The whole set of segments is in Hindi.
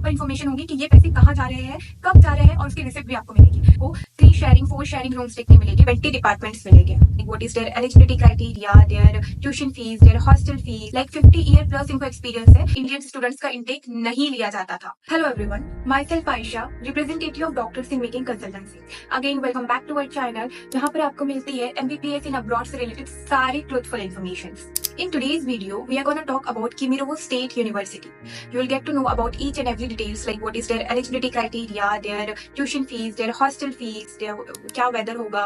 प्रॉपर इन्फॉर्मेशन होगी कि ये पैसे कहाँ जा रहे हैं, कब जा रहे हैं, और उसकी रिसिप्ट भी आपको मिलेगी। आपको 3 शेयरिंग 4 शेयरिंग रूम्स देखने मिलेंगे, 20 डिपार्टमेंट्स मिलेंगे। What is there eligibility criteria, there tuition fees, there hostel fees, like 50 year plus इनको एक्सपीरियंस है। इंडियन स्टूडेंट्स का इंटेक नहीं लिया जाता था। Hello everyone, myself Ayesha, representative of doctors in making consultancy. Again welcome back to our channel, जहाँ पर आपको मिलती है MBBS इन अब्रॉड से रिलेटेड सारी truthful information. In today's video, we are going to talk about Kimirovo State University. You will get to know about each and every details, like what is their eligibility criteria, their tuition fees, their hostel fees, their क्या weather होगा,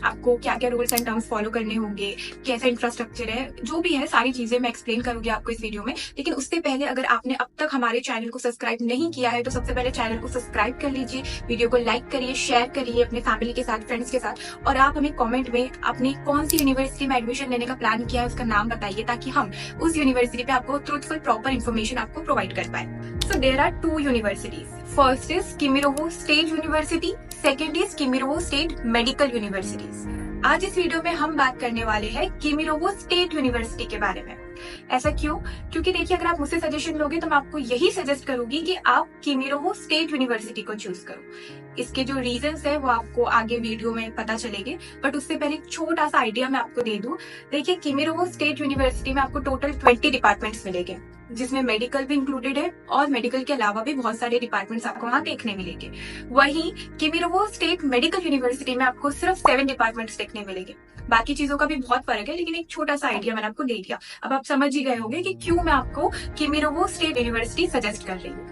आपको क्या क्या rules and terms follow करने होंगे, कैसा इंफ्रास्ट्रक्चर है, जो भी है सारी चीजें मैं एक्सप्लेन करूंगी आपको इस वीडियो में। लेकिन उससे पहले अगर आपने अब तक हमारे चैनल को सब्सक्राइब नहीं किया है तो सबसे पहले चैनल को सब्सक्राइब कर लीजिए, वीडियो को लाइक करिए, शेयर करिए अपने फैमिली के साथ, फ्रेंड्स के साथ, और आप हमें कॉमेंट में अपनी कौन सी यूनिवर्सिटी में एडमिशन लेने का प्लान किया है उसका नाम बताइए, ताकि हम उस यूनिवर्सिटी पे आपको ट्रूथफुल प्रॉपर इन्फॉर्मेशन आपको प्रोवाइड कर पाए। So there are 2 universities. First is Kemerovo State University, second is Kemerovo State Medical universities. आज इस वीडियो में हम बात करने वाले हैं किमिरोवो स्टेट यूनिवर्सिटी के बारे में। ऐसा क्यों? क्योंकि देखिए, अगर आप मुझसे सजेशन लोगे तो मैं आपको यही सजेस्ट करूंगी कि आप किमिरोवो स्टेट यूनिवर्सिटी को चूज करो। इसके जो रीजंस है वो आपको आगे वीडियो में पता चलेंगे, बट उससे पहले एक छोटा सा आइडिया मैं आपको दे दूं। देखिए, किमिरोवो स्टेट यूनिवर्सिटी में आपको टोटल 20 डिपार्टमेंट्स मिलेंगे, जिसमें मेडिकल भी इंक्लूडेड है, और मेडिकल के अलावा भी बहुत सारे डिपार्टमेंट्स आपको वहाँ देखने मिलेंगे। वहीं किमिरोवो स्टेट मेडिकल यूनिवर्सिटी में आपको सिर्फ 7 डिपार्टमेंट्स देखने मिलेंगे। बाकी चीजों का भी बहुत फर्क है, लेकिन एक छोटा सा आइडिया मैंने आपको दे दिया। अब आप समझ ही गए होंगे कि क्यों मैं आपको किमिरोवो स्टेट यूनिवर्सिटी सजेस्ट कर रही हूँ।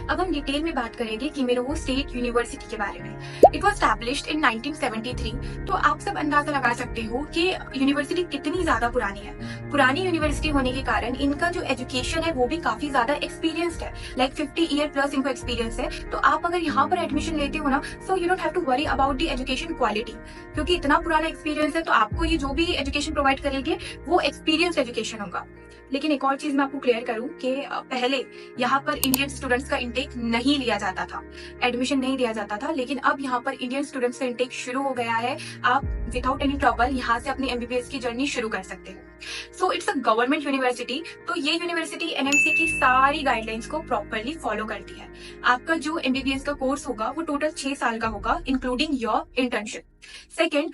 अब हम डिटेल में बात करेंगे किमिरोवो स्टेट यूनिवर्सिटी के बारे में। It was established in 1973। तो आप सब अंदाजा लगा सकते हो कि यूनिवर्सिटी कितनी ज्यादा पुरानी है। पुरानी यूनिवर्सिटी होने के कारण इनका जो एजुकेशन है वो भी काफी ज्यादा एक्सपीरियंस्ड है, लाइक 50 ईयर प्लस इनको एक्सपीरियंस है। तो आप अगर यहाँ पर एडमिशन लेते हो ना, so you don't have to worry about the education quality, क्योंकि इतना पुराना एक्सपीरियंस है तो आपको ये जो भी एजुकेशन प्रोवाइड करेंगे वो एक्सपीरियंस एजुकेशन होगा। लेकिन एक और चीज मैं आपको क्लियर करूं कि पहले यहाँ पर इंडियन स्टूडेंट्स का इंटेक नहीं लिया जाता था, एडमिशन नहीं दिया जाता था, लेकिन अब यहाँ पर इंडियन स्टूडेंट्स का इंटेक शुरू हो गया है। आप विदाउट एनी ट्रबल यहाँ से अपनी MBBS की जर्नी शुरू कर सकते हैं। So it's a government university. तो ये यूनिवर्सिटी NMC की सारी गाइडलाइंस को प्रॉपरली फॉलो करती है। आपका जो MBBS का कोर्स होगा वो टोटल 6 साल का होगा, including your internship. Second,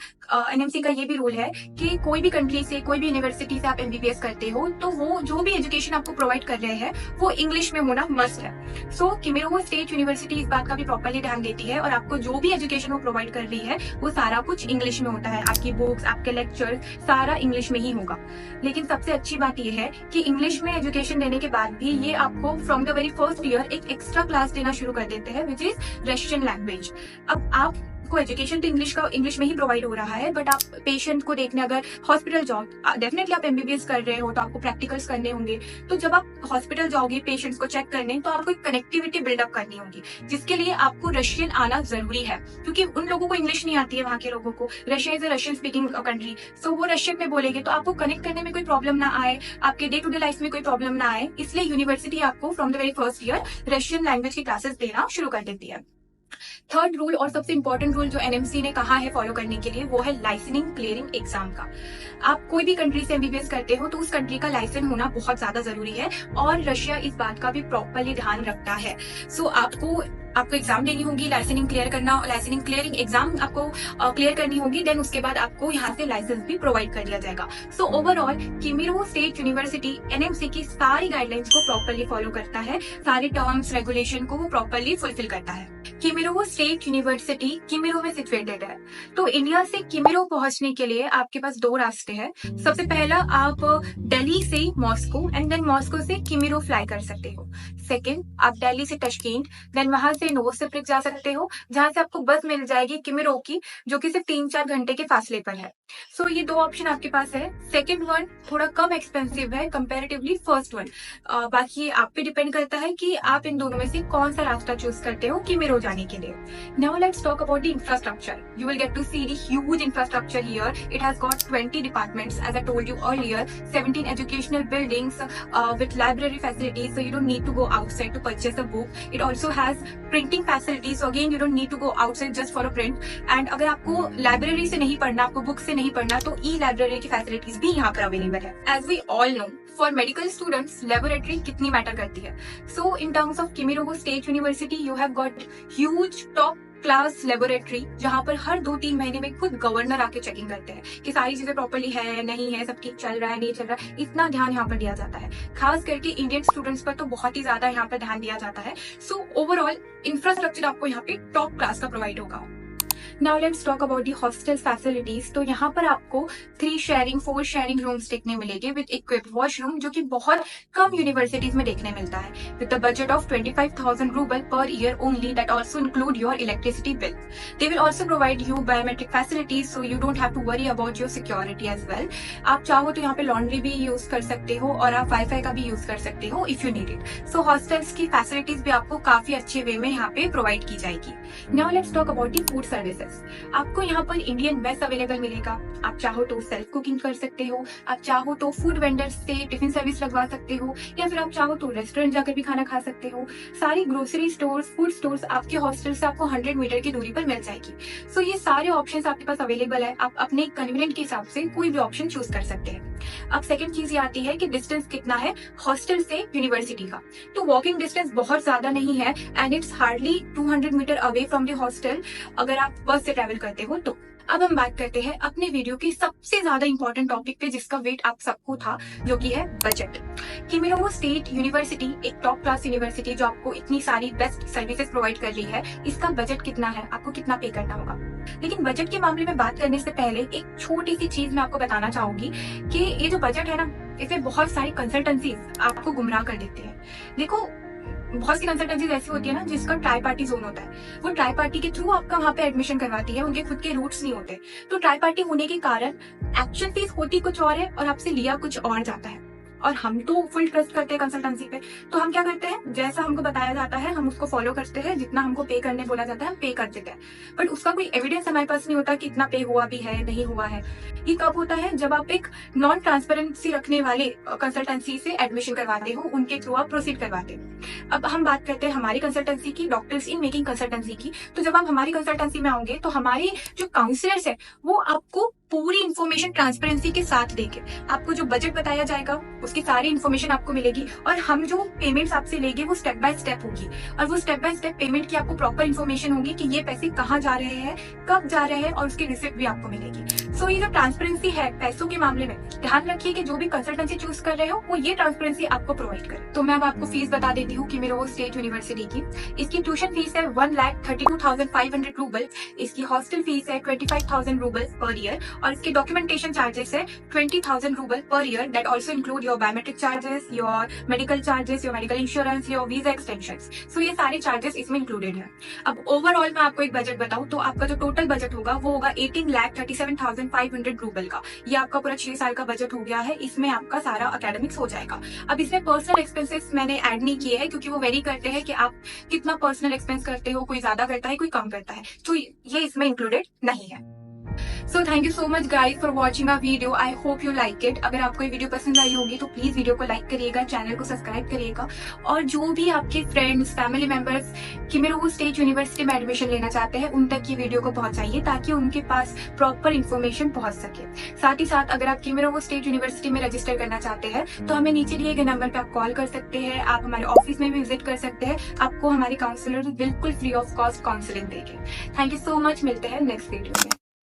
NMC का ये भी रूल है कि कोई भी कंट्री से, कोई भी यूनिवर्सिटी से आप MBBS करते हो तो वो जो भी एजुकेशन आपको प्रोवाइड कर रहे हैं वो इंग्लिश में होना मस्ट है। सो किमिरोवो स्टेट यूनिवर्सिटी इस बात का भी प्रॉपरली ध्यान देती है, और आपको जो भी एजुकेशन वो प्रोवाइड कर रही है वो सारा कुछ इंग्लिश में होता है। आपकी बुक्स, आपके लेक्चर सारा इंग्लिश में ही होगा। लेकिन सबसे अच्छी बात यह है कि इंग्लिश में एजुकेशन देने के बाद भी ये आपको from the very first year एक एक्स्ट्रा क्लास देना शुरू कर देते हैं, विच इज रशियन लैंग्वेज। अब आप को एजुकेशन तो इंग्लिश में ही प्रोवाइड हो रहा है, बट आप पेशेंट को देखने अगर हॉस्पिटल जाओ, डेफिनेटली आप MBBS कर रहे हो तो आपको प्रैक्टिकल्स करने होंगे। तो जब आप हॉस्पिटल जाओगे पेशेंट्स को चेक करने, तो आपको एक कनेक्टिविटी बिल्डअप करनी होगी, जिसके लिए आपको रशियन आना जरूरी है, क्योंकि उन लोगों को इंग्लिश नहीं आती है। वहाँ के लोगों को, Russia is a Russian speaking country, so वो रशियन में बोलेंगे, तो आपको कनेक्ट करने में कोई प्रॉब्लम ना आए, आपके डे टू डे लाइफ में कोई प्रॉब्लम ना आए। इसलिए यूनिवर्सिटी आपको from the very first year Russian language की क्लासेस देना शुरू कर देती है। थर्ड रूल और सबसे इंपॉर्टेंट रूल जो NMC ने कहा है फॉलो करने के लिए, वो है लाइसेंसिंग क्लियरिंग एग्जाम का। आप कोई भी कंट्री से MBBS करते हो तो उस कंट्री का लाइसेंस होना बहुत ज्यादा जरूरी है, और रशिया इस बात का भी प्रॉपरली ध्यान रखता है। सो आपको एग्जाम देनी होगी, लाइसेंसिंग क्लियरिंग एग्जाम आपको क्लियर करनी होगी, देन उसके बाद आपको यहाँ से लाइसेंस भी प्रोवाइड कर दिया जाएगा। So overall Kemerovo State University NMC की सारी गाइडलाइंस को प्रॉपरली फॉलो करता है, सारे टर्म्स रेगुलेशन को वो प्रॉपरली फुलफिल करता है। किमिरोवो स्टेट यूनिवर्सिटी किमिरो में सिचुएटेड है। तो इंडिया से किमिरो पहुंचने के लिए आपके पास 2 रास्ते हैं। सबसे पहला, आप दिल्ली से मॉस्को एंड देन मॉस्को से किमिरो फ्लाई कर सकते हो। सेकंड, आप दिल्ली से टशकेंट, देन वहां से नोवोसिबिर्स्क जा सकते हो, जहां से आपको बस मिल जाएगी किमिरो की, जो कि सिर्फ 3-4 घंटे के फासले पर है। सो ये 2 ऑप्शन आपके पास है। सेकंड वन थोड़ा कम एक्सपेंसिव है कंपैरेटिवली फर्स्ट वन। बाकी आप पे डिपेंड करता है कि आप इन दोनों में से कौन सा रास्ता चूज करते हो किमिरो जाने के लिए। Now let's talk about the infrastructure. You will get to see the huge infrastructure here. It has got 20 departments, as I told you earlier, 17 educational buildings with library facilities, so you don't need to go outside to purchase a book. It also has printing facilities, again you don't need to go outside just for a print. And अगर आपको लाइब्रेरी से नहीं पढ़ना, आपको बुक से नहीं पढ़ना, तो ई लाइब्रेरी की फैसिलिटीज भी यहाँ पर अवेलेबल है। As we all know, for medical students laboratory कितनी मैटर करती है। So in terms of Kemerovo state University you have got huge top class laboratory, जहां पर हर 2-3 महीने में खुद गवर्नर आके चेकिंग करते हैं कि सारी चीजें प्रॉपर्ली है नहीं है, सब ठीक चल रहा है नहीं चल रहा है। इतना ध्यान यहाँ पर दिया जाता है, खास करके इंडियन स्टूडेंट्स पर तो बहुत ही ज्यादा यहाँ पर ध्यान दिया जाता है। सो ओवरऑल इंफ्रास्ट्रक्चर आपको यहाँ पे टॉप क्लास का प्रोवाइड होगा। Now let's talk about the hostel facilities. तो यहाँ पर आपको 3 शेयरिंग 4 शेयरिंग रूम्स देखने मिलेंगे विद इक्विप्ड वॉशरूम, जो कि बहुत कम यूनिवर्सिटीज में देखने मिलता है। With the budget of 25,000 rouble per year only, that also include your electricity bill. They will also provide you biometric facilities, so you don't have to worry about your security as well. आप चाहो तो यहाँ पे लॉन्ड्री भी यूज कर सकते हो और आप वाईफाई का भी यूज कर सकते हो if you need it. So hostels की फैसिलिटीज भी आपको काफी अच्छे वे में यहाँ पे प्रोवाइड की जाएगी। Now let's talk about the food services. आपको यहाँ पर इंडियन मेस अवेलेबल मिलेगा। आप चाहो तो सेल्फ कुकिंग कर सकते हो, आप चाहो तो फूड वेंडर से टिफिन सर्विस लगवा सकते हो, या फिर आप चाहो तो रेस्टोरेंट जाकर भी खाना खा सकते हो। सारी ग्रोसरी स्टोर्स, फूड स्टोर्स आपके हॉस्टल से आपको 100 मीटर की दूरी पर मिल जाएगी। सो ये सारे ऑप्शंस आपके पास अवेलेबल है, आप अपने कन्वीनियंट के हिसाब से कोई भी ऑप्शन चूज कर सकते हैं। अब सेकंड चीज ये आती है कि डिस्टेंस कितना है हॉस्टल से यूनिवर्सिटी का। तो वॉकिंग डिस्टेंस बहुत ज्यादा नहीं है and it's hardly 200 metre away from the hostel अगर आप बस से ट्रैवल करते हो तो। अब हम बात करते हैं अपने वीडियो की सबसे ज्यादा इंपॉर्टेंट टॉपिक पे, जिसका वेट आप सबको था, जो कि है बजट। किमिरोगो स्टेट यूनिवर्सिटी एक टॉप क्लास यूनिवर्सिटी जो आपको इतनी सारी बेस्ट सर्विसेज प्रोवाइड कर रही है, इसका बजट कितना है, आपको कितना पे करना होगा। लेकिन बजट के मामले में बात करने से पहले एक छोटी सी चीज मैं आपको बताना चाहूंगी कि ये जो बजट है ना, इसमें बहुत सारी कंसल्टेंसीज आपको गुमराह कर देती है। देखो, बहुत सी कंसल्टेंसीज ऐसी होती है ना जिसका ट्राई पार्टी जोन होता है, वो ट्राई पार्टी के थ्रू आपका वहां पे एडमिशन करवाती है, उनके खुद के रूट्स नहीं होते। तो ट्राई पार्टी होने के कारण एक्चुअल फीस होती कुछ और है और आपसे लिया कुछ और जाता है। और हम तो फुल ट्रस्ट करते हैं कंसल्टेंसी पे, तो हम क्या करते हैं, जैसा हमको बताया जाता है हम उसको फॉलो करते हैं, जितना हमको पे करने बोला जाता है हम पे कर देते हैं। बट उसका कोई एविडेंस हमारे पास नहीं होता कि इतना पे हुआ भी है नहीं हुआ है। ये कब होता है, जब आप एक नॉन ट्रांसपेरेंसी रखने वाले कंसल्टेंसी से एडमिशन करवाते हो, उनके थ्रू आप प्रोसीड करवाते हो। अब हम बात करते हैं हमारी कंसल्टेंसी की, डॉक्टर्स इन मेकिंग कंसल्टेंसी की। तो जब आप हमारी कंसल्टेंसी में आओगे तो हमारी जो काउंसलर्स है वो आपको पूरी इन्फॉर्मेशन ट्रांसपेरेंसी के साथ देंगे। आपको जो बजट बताया जाएगा उसकी सारी इन्फॉर्मेशन आपको मिलेगी, और हम जो पेमेंट्स आपसे लेंगे वो स्टेप बाय स्टेप होगी, और वो स्टेप बाय स्टेप पेमेंट की आपको प्रॉपर इन्फॉर्मेशन होगी कि ये पैसे कहाँ जा रहे हैं, कब जा रहे हैं, और उसकी रिसिप्ट भी आपको मिलेगी। सो ये जो ट्रांसपेरेंसी है पैसों के मामले में, ध्यान रखिए कि जो भी कंसल्टेंसी चूज कर रहे हो वो ये ट्रांसपेरेंसी आपको प्रोवाइड करे। तो मैं अब आपको फीस बता देती हूँ किमिरोगो स्टेट यूनिवर्सिटी की। इसकी ट्यूशन फीस है 1,32,500 रूबल, इसकी हॉस्टल फीस है 25,000 रूबल पर ईयर, और इसके डॉक्यूमेंटेशन चार्जेस है 20,000 rouble per year, that also include your biometric charges, your medical charges, your medical insurance, your visa extensions. So ये सारे चार्जेस इसमें इंक्लूडेड है। अब ओवरऑल मैं आपको एक बजट बताऊं तो आपका जो टोटल बजट होगा वो होगा 18,37,500 रूबल का। ये आपका पूरा 6 साल का बजट हो गया है, इसमें आपका सारा एकेडमिक्स हो जाएगा। अब इसमें पर्सनल एक्सपेंसेस मैंने ऐड नहीं किए हैं क्योंकि वो वेरी करते हैं कि आप कितना पर्सनल एक्सपेंस करते हो, कोई ज्यादा करता है कोई कम करता है, तो ये इसमें इंक्लूडेड नहीं है। So thank you so much guys for watching our video. I hope you like it. अगर आपको ये वीडियो पसंद आई होगी तो प्लीज वीडियो को लाइक करिएगा, चैनल को सब्सक्राइब करिएगा, और जो भी आपके फ्रेंड्स फैमिली मेंबर्स किमिरोगो स्टेट यूनिवर्सिटी में एडमिशन लेना चाहते हैं उन तक ये वीडियो को पहुंचाइए ताकि उनके पास प्रॉपर इन्फॉर्मेशन पहुंच सके। साथ ही साथ अगर आप किमिरोगो स्टेट यूनिवर्सिटी में रजिस्टर करना चाहते हैं तो हमें नीचे दिए गए नंबर पर आप कॉल कर सकते हैं, आप हमारे ऑफिस में भी विजिट कर सकते हैं, आपको हमारे काउंसलर बिल्कुल फ्री ऑफ कॉस्ट काउंसलिंग देंगे। थैंक यू सो मच, मिलते हैं नेक्स्ट वीडियो में।